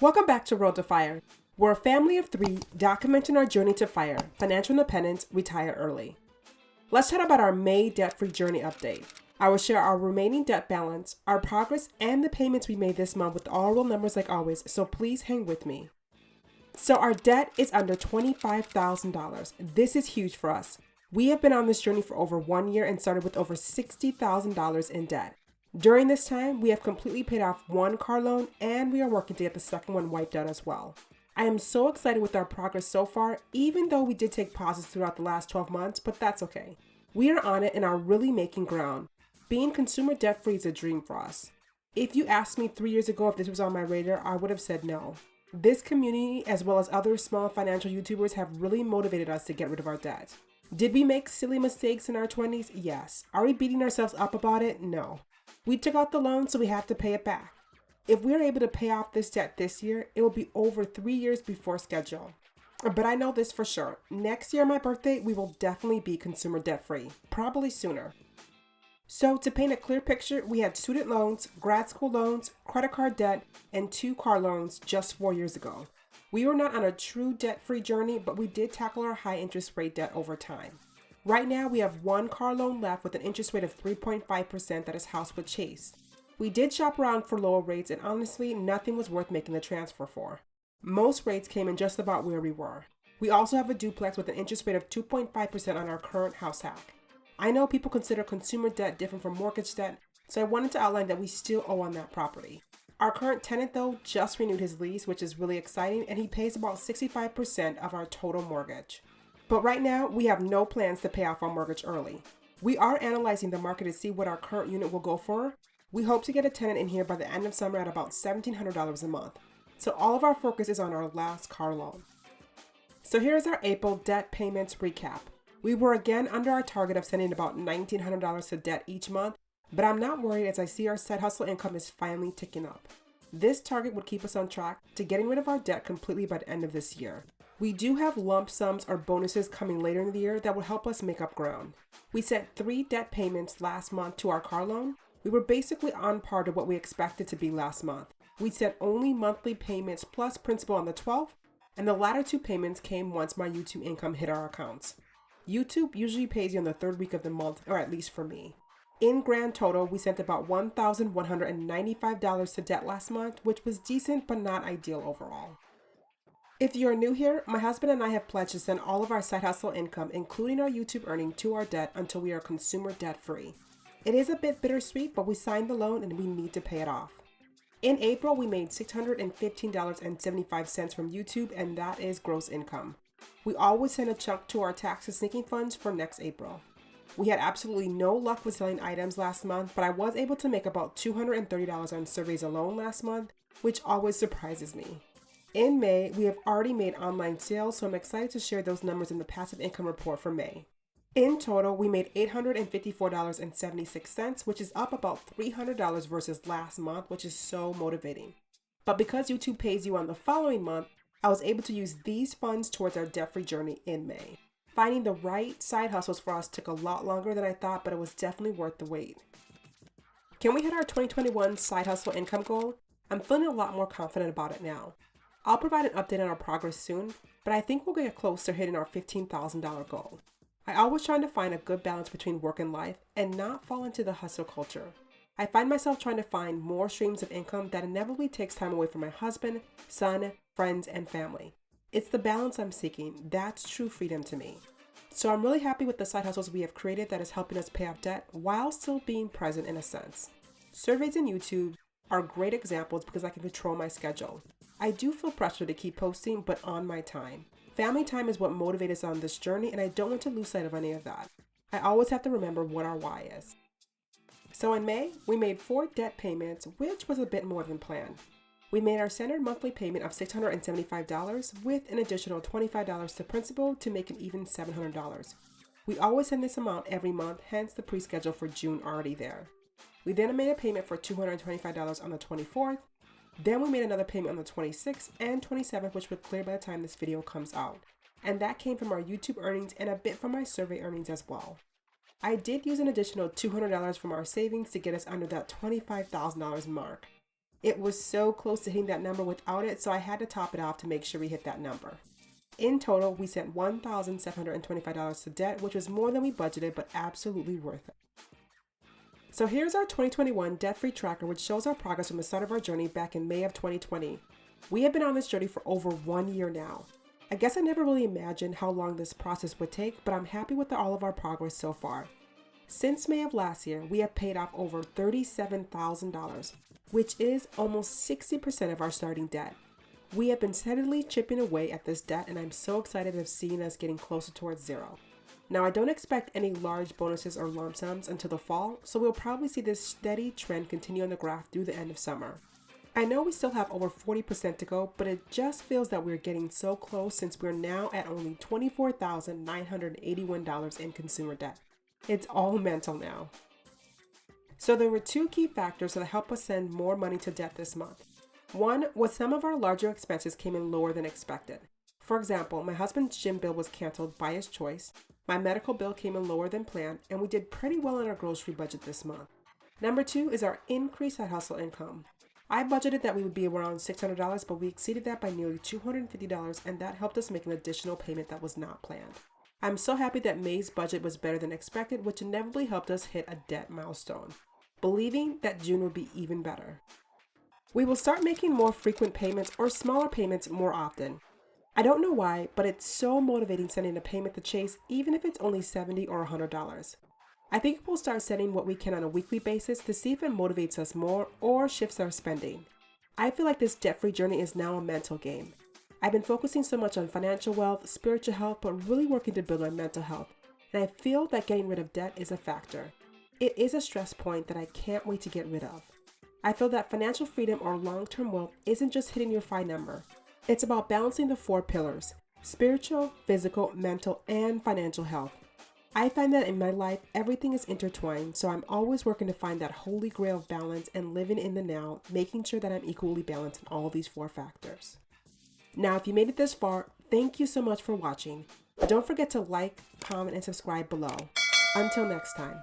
Welcome back to Road to Fire. We're a family of three documenting our journey to FIRE, financial independence, retire early. Let's chat about our May debt-free journey update. I will share our remaining debt balance, our progress, and the payments we made this month with all real numbers like always, so please hang with me. So our debt is under $25,000. This is huge for us. We have been on this journey for over 1 year and started with over $60,000 in debt. During this time, we have completely paid off one car loan and we are working to get the second one wiped out as well. I am so excited with our progress so far, even though we did take pauses throughout the last 12 months, but that's okay. We are on it and are really making ground. Being consumer debt-free is a dream for us. If you asked me 3 years ago if this was on my radar, I would have said no. This community, as well as other small financial YouTubers, have really motivated us to get rid of our debt. Did we make silly mistakes in our 20s? Yes. Are we beating ourselves up about it? No. We took out the loan, so we have to pay it back. If we are able to pay off this debt this year, it will be over 3 years before schedule. But I know this for sure. Next year, on my birthday, we will definitely be consumer debt-free, probably sooner. So to paint a clear picture, we had student loans, grad school loans, credit card debt, and 2 car loans just 4 years ago. We were not on a true debt-free journey, but we did tackle our high interest rate debt over time. Right now, we have 1 car loan left with an interest rate of 3.5% that is housed with Chase. We did shop around for lower rates, and honestly, nothing was worth making the transfer for. Most rates came in just about where we were. We also have a duplex with an interest rate of 2.5% on our current house hack. I know people consider consumer debt different from mortgage debt, so I wanted to outline that we still owe on that property. Our current tenant, though, just renewed his lease, which is really exciting, and he pays about 65% of our total mortgage. But right now, we have no plans to pay off our mortgage early. We are analyzing the market to see what our current unit will go for. We hope to get a tenant in here by the end of summer at about $1,700 a month. So all of our focus is on our last car loan. So here's our April debt payments recap. We were again under our target of sending about $1,900 to debt each month, but I'm not worried as I see our side hustle income is finally ticking up. This target would keep us on track to getting rid of our debt completely by the end of this year. We do have lump sums or bonuses coming later in the year that will help us make up ground. We sent 3 debt payments last month to our car loan. We were basically on par to what we expected to be last month. We sent only monthly payments plus principal on the 12th, and the latter 2 payments came once my YouTube income hit our accounts. YouTube usually pays you on the 3rd week of the month, or at least for me. In grand total, we sent about $1,195 to debt last month, which was decent but not ideal overall. If you are new here, my husband and I have pledged to send all of our side hustle income, including our YouTube earning, to our debt until we are consumer debt free. It is a bit bittersweet, but we signed the loan and we need to pay it off. In April, we made $615.75 from YouTube, and that is gross income. We always send a chunk to our tax and sinking funds for next April. We had absolutely no luck with selling items last month, but I was able to make about $230 on surveys alone last month, which always surprises me. In May, we have already made online sales, so I'm excited to share those numbers in the passive income report for May. In total, we made $854.76, which is up about $300 versus last month, which is so motivating. But because YouTube pays you on the following month, I was able to use these funds towards our debt-free journey in May. Finding the right side hustles for us took a lot longer than I thought, but it was definitely worth the wait. Can we hit our 2021 side hustle income goal? I'm feeling a lot more confident about it now. I'll provide an update on our progress soon, but I think we'll get close to hitting our $15,000 goal. I always trying to find a good balance between work and life and not fall into the hustle culture. I find myself trying to find more streams of income that inevitably takes time away from my husband, son, friends, and family. It's the balance I'm seeking. That's true freedom to me. So I'm really happy with the side hustles we have created that is helping us pay off debt while still being present in a sense. Surveys and YouTube are great examples because I can control my schedule. I do feel pressure to keep posting, but on my time. Family time is what motivates us on this journey, and I don't want to lose sight of any of that. I always have to remember what our why is. So in May, we made 4 debt payments, which was a bit more than planned. We made our standard monthly payment of $675 with an additional $25 to principal to make an even $700. We always send this amount every month, hence the pre-schedule for June already there. We then made a payment for $225 on the 24th. Then we made another payment on the 26th and 27th, which would clear by the time this video comes out. And that came from our YouTube earnings and a bit from my survey earnings as well. I did use an additional $200 from our savings to get us under that $25,000 mark. It was so close to hitting that number without it, so I had to top it off to make sure we hit that number. In total, we sent $1,725 to debt, which was more than we budgeted, but absolutely worth it. So here's our 2021 debt-free tracker, which shows our progress from the start of our journey back in May of 2020. We have been on this journey for over 1 year now. I guess I never really imagined how long this process would take, but I'm happy with all of our progress so far. Since May of last year, we have paid off over $37,000, which is almost 60% of our starting debt. We have been steadily chipping away at this debt, and I'm so excited of seeing us getting closer towards zero. Now, I don't expect any large bonuses or lump sums until the fall, so we'll probably see this steady trend continue on the graph through the end of summer. I know we still have over 40% to go, but it just feels that we're getting so close since we're now at only $24,981 in consumer debt. It's all mental now. So there were two key factors that helped us send more money to debt this month. One was some of our larger expenses came in lower than expected. For example, my husband's gym bill was canceled by his choice, my medical bill came in lower than planned, and we did pretty well on our grocery budget this month. Number two is our increased side hustle income. I budgeted that we would be around $600, but we exceeded that by nearly $250, and that helped us make an additional payment that was not planned. I'm so happy that May's budget was better than expected, which inevitably helped us hit a debt milestone, believing that June would be even better. We will start making more frequent payments or smaller payments more often. I don't know why, but it's so motivating sending a payment to Chase, even if it's only $70 or $100. I think we'll start setting what we can on a weekly basis to see if it motivates us more or shifts our spending. I feel like this debt-free journey is now a mental game. I've been focusing so much on financial wealth, spiritual health, but really working to build my mental health. And I feel that getting rid of debt is a factor. It is a stress point that I can't wait to get rid of. I feel that financial freedom or long-term wealth isn't just hitting your FI number. It's about balancing the 4 pillars: spiritual, physical, mental, and financial health. I find that in my life, everything is intertwined, so I'm always working to find that holy grail of balance and living in the now, making sure that I'm equally balanced in all of these 4 factors. Now, if you made it this far, thank you so much for watching. Don't forget to like, comment, and subscribe below. Until next time.